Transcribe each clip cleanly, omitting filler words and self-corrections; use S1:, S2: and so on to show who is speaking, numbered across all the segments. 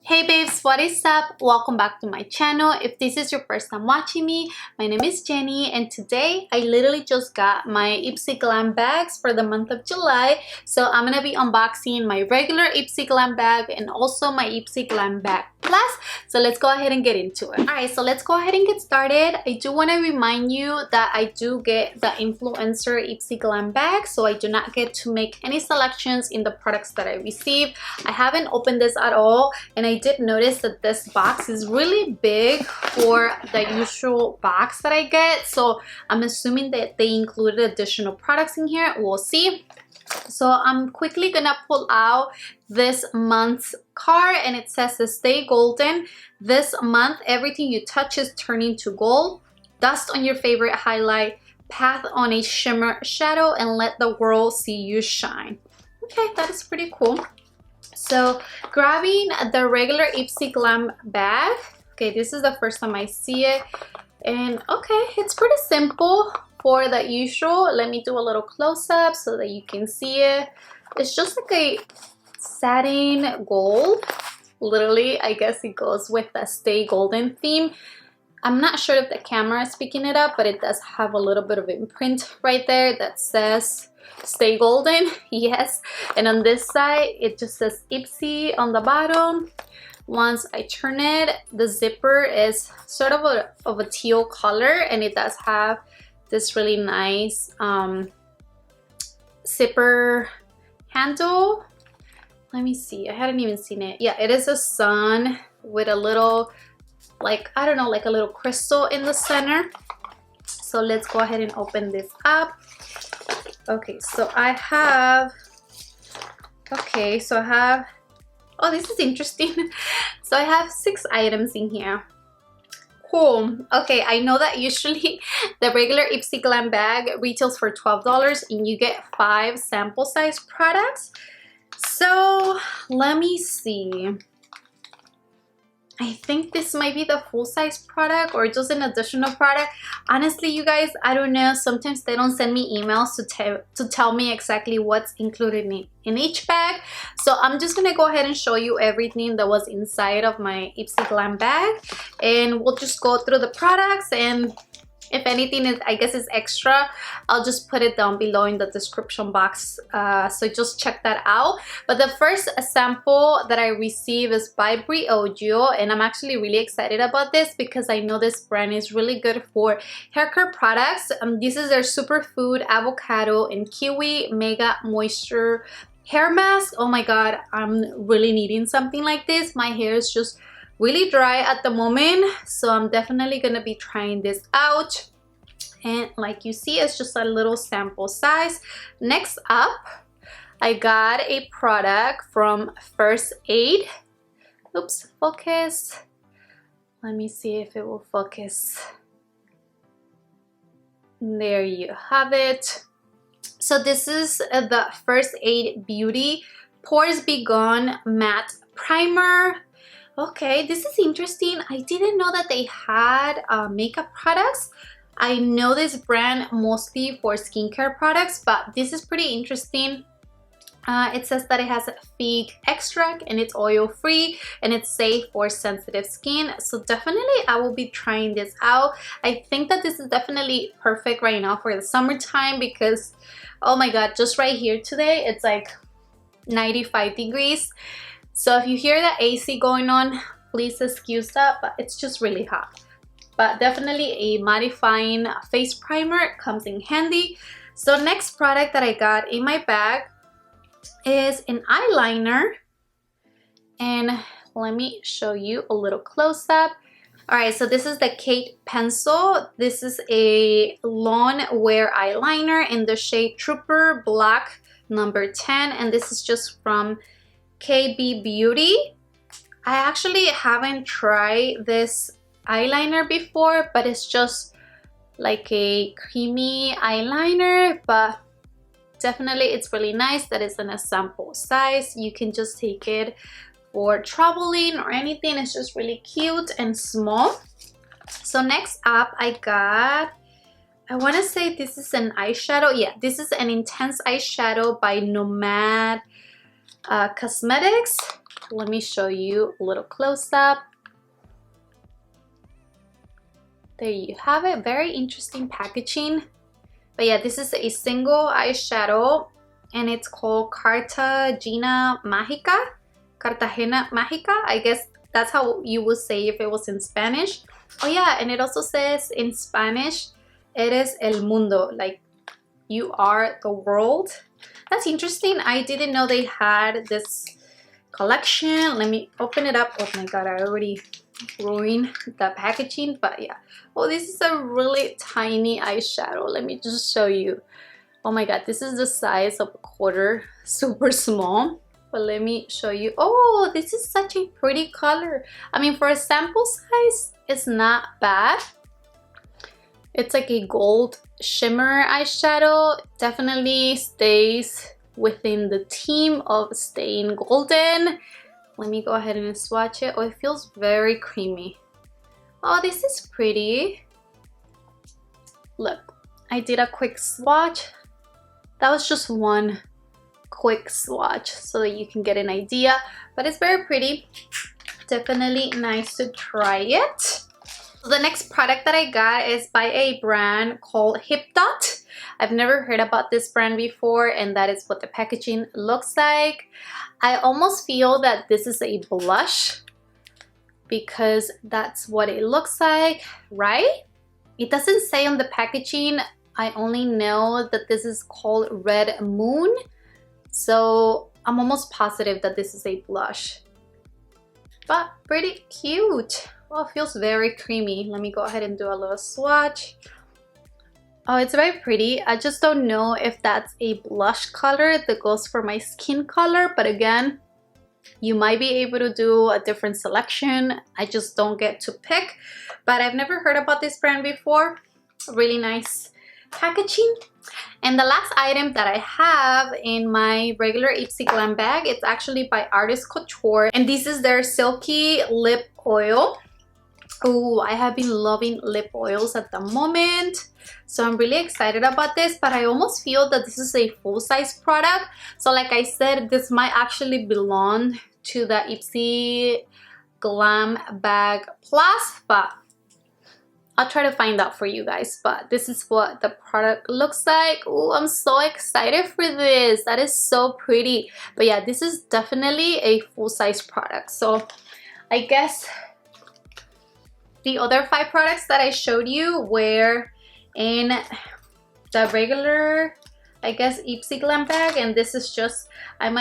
S1: Hey babes, what is up? Welcome back to my channel. If this is your first time watching me, my name is Jenny and today I literally just got my Ipsy Glam bags for the month of July. So I'm gonna be unboxing my regular Ipsy Glam bag and also my Ipsy Glam Bag Plus. So let's go ahead and get into it. Alright, so let's go ahead and get started. I do want to remind you that I do get the influencer Ipsy Glam bag, so I do not get to make any selections in the products that I receive. I haven't opened this at all, and I did notice that this box is really big for the usual box that I get, so I'm assuming that they included additional products in here. We'll see. So I'm quickly gonna pull out this month's card, and it says to stay golden. This month, everything you touch is turning to gold. Dust on your favorite highlight, path on a shimmer shadow, and let the world see you shine. Okay, that is pretty cool. So grabbing the regular Ipsy Glam bag. Okay, this is the first time I see it, and okay, it's pretty simple for the usual. Let me do a little close-up so that you can see it. It's just like a satin gold. Literally, I guess it goes with the stay golden theme. I'm not sure if the camera is picking it up, but it does have a little bit of imprint right there that says stay golden. Yes, and on this side it just says Ipsy on the bottom. Once I turn it, the zipper is sort of a teal color, and it does have this really nice zipper handle. Let me see, I hadn't even seen it. Yeah, it is a sun with a little, like, I don't know, like a little crystal in the center. So let's go ahead and open this up. Okay, so I have, oh, this is interesting. So I have 6 items in here. Cool. Okay, I know that usually the regular Ipsy Glam bag retails for $12 and you get 5 sample size products. So let me see. I think this might be the full size product or just an additional product. Honestly, you guys, I don't know. Sometimes they don't send me emails to tell me exactly what's included in each bag. So I'm just gonna go ahead and show you everything that was inside of my Ipsy Glam bag, and we'll just go through the products, and if anything is, I guess, is extra, I'll just put it down below in the description box, so just check that out. But the first sample that I received is by Briogeo, and I'm actually really excited about this because I know this brand is really good for hair care products. This is their Superfood Avocado and Kiwi Mega Moisture Hair Mask. Oh my god, I'm really needing something like this. My hair is just really dry at the moment, so I'm definitely gonna be trying this out. And like you see, it's just a little sample size. Next up, I got a product from First Aid. Oops, focus. Let me see if it will focus. There you have it. So this is the First Aid Beauty Pores Be Gone Matte Primer. Okay, this is interesting. I didn't know that they had makeup products. I know this brand mostly for skincare products, but this is pretty interesting. It says that it has fig extract and it's oil free and it's safe for sensitive skin. So definitely I will be trying this out. I think that this is definitely perfect right now for the summertime because, oh my god, just right here today it's like 95 degrees. So if you hear the AC going on, please excuse that, but it's just really hot. But definitely a mattifying face primer comes in handy. So next product that I got in my bag is an eyeliner. And let me show you a little close-up. Alright, so this is the Kate pencil. This is a lawn wear eyeliner in the shade Trooper Black number 10. And this is just from KB Beauty. I actually haven't tried this eyeliner before, but it's just like a creamy eyeliner, but definitely it's really nice that it's in a sample size. You can just take it for traveling or anything. It's just really cute and small. So next up I got, I want to say this is an eyeshadow. Yeah, this is an intense eyeshadow by Nomad Cosmetics. Let me show you a little close-up. There you have it. Very interesting packaging. But yeah, this is a single eyeshadow and it's called Cartagena Mágica. Cartagena Mágica. I guess that's how you would say if it was in Spanish. Oh yeah, and it also says in Spanish, eres el mundo, like you are the world. That's interesting. I didn't know they had this collection. Let me open it up. Oh my god, I already ruined the packaging, but yeah. Oh, this is a really tiny eyeshadow. Let me just show you. Oh my god, this is the size of a quarter, super small. But let me show you. Oh, this is such a pretty color. I mean, for a sample size, it's not bad. It's like a gold shimmer eyeshadow. Definitely stays within the theme of staying golden. Let me go ahead and swatch it. Oh, it feels very creamy. Oh, this is pretty. Look, I did a quick swatch. That was just one quick swatch so that you can get an idea, but it's very pretty. Definitely nice to try it. The next product that I got is by a brand called Hip Dot. I've never heard about this brand before, and that is what the packaging looks like. I almost feel that this is a blush because that's what it looks like, right? It doesn't say on the packaging. I only know that this is called Red Moon. So I'm almost positive that this is a blush. But pretty cute. Oh, it feels very creamy. Let me go ahead and do a little swatch. Oh, it's very pretty. I just don't know if that's a blush color that goes for my skin color. But again, you might be able to do a different selection. I just don't get to pick. But I've never heard about this brand before. Really nice packaging. And the last item that I have in my regular Ipsy Glam bag, it's actually by Artist Couture, and this is their Silky Lip Oil. Oh, I have been loving lip oils at the moment, so I'm really excited about this, but I almost feel that this is a full-size product. So like I said, this might actually belong to the Ipsy Glam Bag Plus, but I'll try to find out for you guys. But this is what the product looks like. Oh, I'm so excited for this. That is so pretty. But yeah, this is definitely a full-size product. So I guess the other 5 products that I showed you were in the regular, I guess, Ipsy Glam bag, and this is just, I'm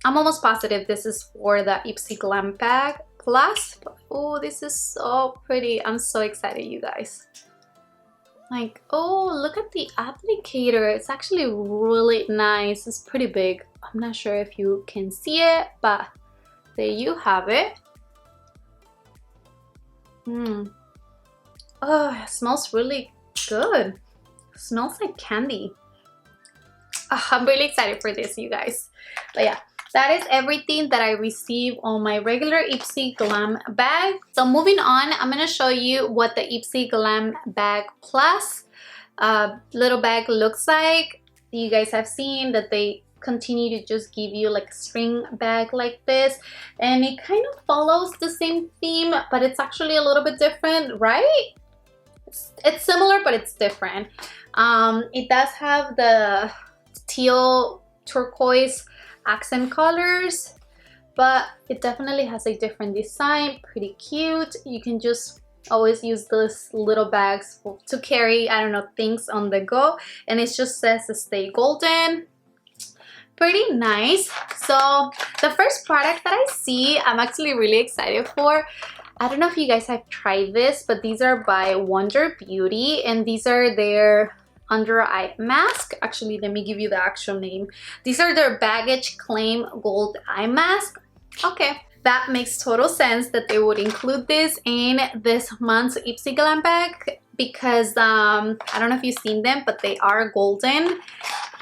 S1: almost positive this is for the Ipsy Glam Bag Plus. Oh, this is so pretty. I'm so excited, you guys. Like, oh, look at the applicator. It's actually really nice. It's pretty big. I'm not sure if you can see it, but there you have it. Oh, it smells really good. It smells like candy. Oh, I'm really excited for this, you guys. But yeah, that is everything that I received on my regular Ipsy Glam bag. So moving on, I'm going to show you what the Ipsy Glam Bag Plus little bag looks like. You guys have seen that they continue to just give you like a string bag like this, and it kind of follows the same theme, but it's actually a little bit different, right? It's similar, but it's different. It does have the teal turquoise accent colors, but it definitely has a different design. Pretty cute. You can just always use those little bags to carry, I don't know, things on the go, and it just says to stay golden. Pretty nice. So the first product that I see, I'm actually really excited for. I don't know if you guys have tried this, but these are by Wonder Beauty, and these are their under eye mask. Actually, let me give you the actual name. These are their Baggage Claim Gold Eye Mask. Okay, that makes total sense that they would include this in this month's Ipsy Glam bag, because I don't know if you've seen them, but they are golden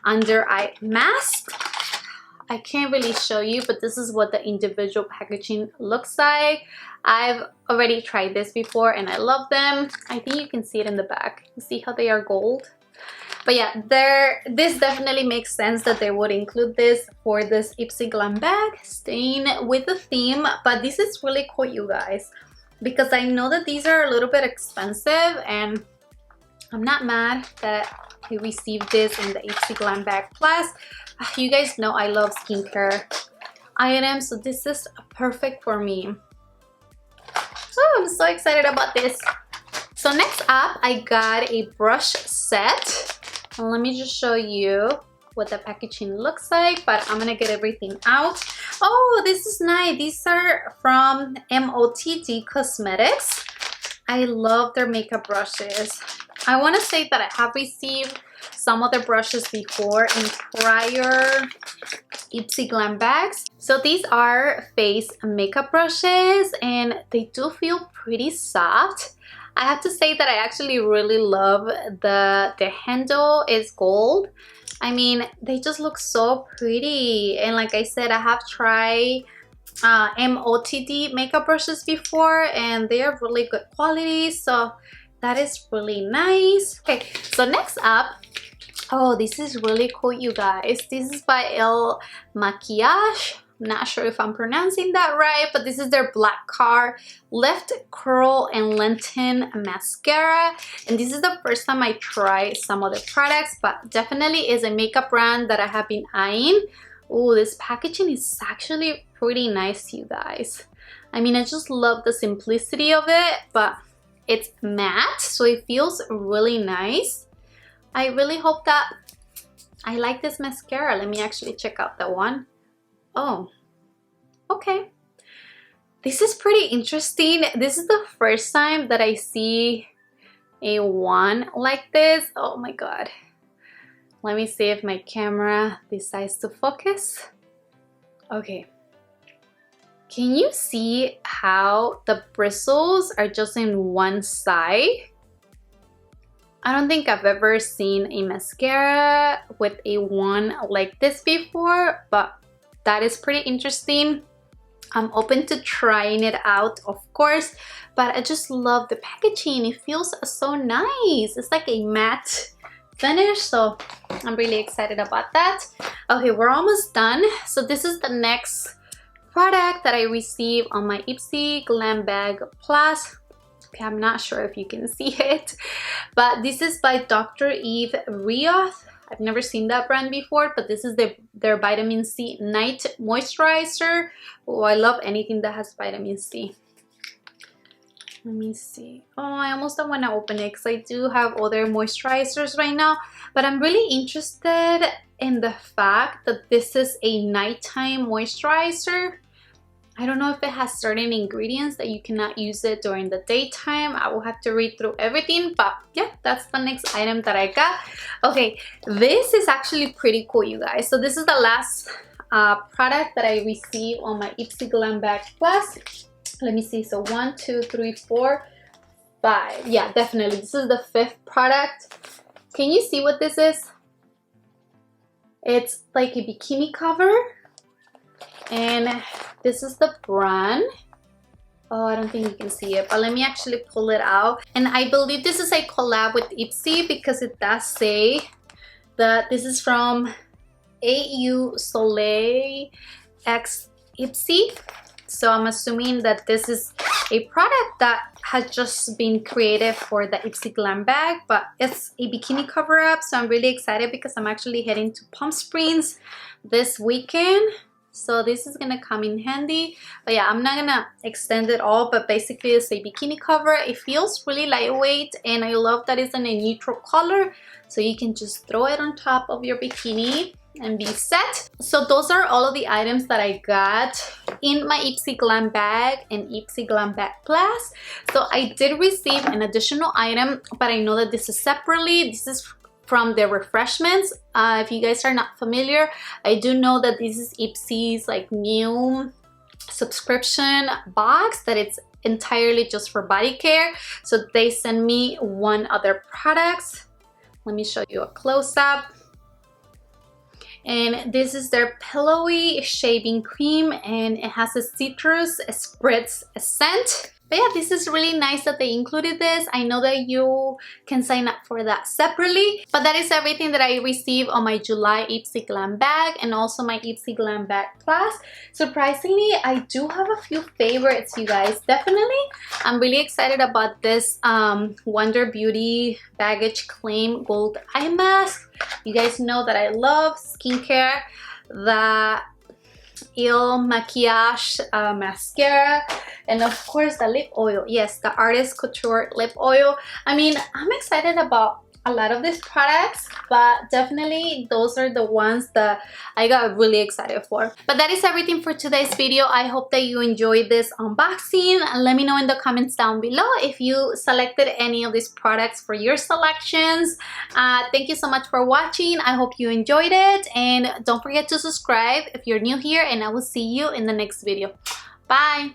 S1: under eye mask. I can't really show you, but this is what the individual packaging looks like. I've already tried this before and I love them. I think you can see it in the back. You see how they are gold? But yeah, this definitely makes sense that they would include this for this Ipsy Glam bag, staying with the theme. But this is really cool, you guys, because I know that these are a little bit expensive, and I'm not mad that I received this in the Ipsy Glam Bag Plus. You guys know I love skincare items, so this is perfect for me. Oh, I'm so excited about this. So next up, I got a brush set. And let me just show you what the packaging looks like, but I'm gonna get everything out. Oh, this is nice. These are from MOTD Cosmetics. I love their makeup brushes. I want to say that I have received some of the brushes before in prior Ipsy Glam bags. So these are face makeup brushes, and they do feel pretty soft. I have to say that I actually really love the handle is gold. I mean, they just look so pretty. And like I said, I have tried MOTD makeup brushes before, and they are really good quality, so that is really nice. Okay, so next up, oh, this is really cool, you guys. This is by El Maquillage. I'm not sure if I'm pronouncing that right, but this is their Black Car Lift, Curl, and Lengthen Mascara. And this is the first time I try some of the products, but definitely is a makeup brand that I have been eyeing. Oh, this packaging is actually pretty nice, you guys. I mean, I just love the simplicity of it, but it's matte, so it feels really nice. I really hope that I like this mascara. Let me actually check out that one. Oh, okay. This is pretty interesting. This is the first time that I see a one like this. Oh my god. Let me see if my camera decides to focus. Okay. Can you see how the bristles are just in one side? I don't think I've ever seen a mascara with a one like this before, but that is pretty interesting. I'm open to trying it out, of course, but I just love the packaging. It feels so nice. It's like a matte finish, so I'm really excited about that. Okay, we're almost done. So this is the next product that I received on my Ipsy Glam Bag Plus. Okay, I'm not sure if you can see it, but this is by Dr. Eve Rioth. I've never seen that brand before, but this is their vitamin C night moisturizer. Oh, I love anything that has vitamin C. Let me see. Oh, I almost don't want to open it because I do have other moisturizers right now, but I'm really interested in the fact that this is a nighttime moisturizer. I don't know if it has certain ingredients that you cannot use it during the daytime. I will have to read through everything, but yeah, that's the next item that I got. Okay, this is actually pretty cool, you guys. So this is the last product that I received on my Ipsy Glam Bag Plus. Let me see. So 1, 2, 3, 4, 5. Yeah, definitely. This is the 5th product. Can you see what this is? It's like a bikini cover. And this is the brand. Oh, I don't think you can see it, but let me actually pull it out. And I believe this is a collab with Ipsy because it does say that this is from AU Soleil X Ipsy. So I'm assuming that this is a product that has just been created for the Ipsy Glam Bag, but it's a bikini cover up. So I'm really excited because I'm actually heading to Palm Springs this weekend. So this is gonna come in handy. But yeah, I'm not gonna extend it all, but basically it's a bikini cover. It feels really lightweight, and I love that it's in a neutral color, so you can just throw it on top of your bikini and be set. So those are all of the items that I got in my Ipsy Glam Bag and Ipsy Glam Bag Plus. So I did receive an additional item, but I know that this is separately. This is from their refreshments. If you guys are not familiar, I do know that this is Ipsy's like new subscription box that it's entirely just for body care. So they send me one other products. Let me show you a close-up. And this is their pillowy shaving cream, and it has a citrus spritz scent. But yeah, this is really nice that they included this. I know that you can sign up for that separately, but that is everything that I received on my July Ipsy Glam Bag and also my Ipsy Glam Bag Plus. Surprisingly, I do have a few favorites, you guys. Definitely, I'm really excited about this Wonder Beauty Baggage Claim Gold Eye Mask. You guys know that I love skincare. The Il Maquillage mascara, and of course the lip oil. Yes, the Artist Couture lip oil. I mean, I'm excited about a lot of these products, but definitely those are the ones that I got really excited for. But that is everything for today's video. I hope that you enjoyed this unboxing. Let me know in the comments down below if you selected any of these products for your selections. Thank you so much for watching. I hope you enjoyed it, and don't forget to subscribe if you're new here, and I will see you in the next video. Bye.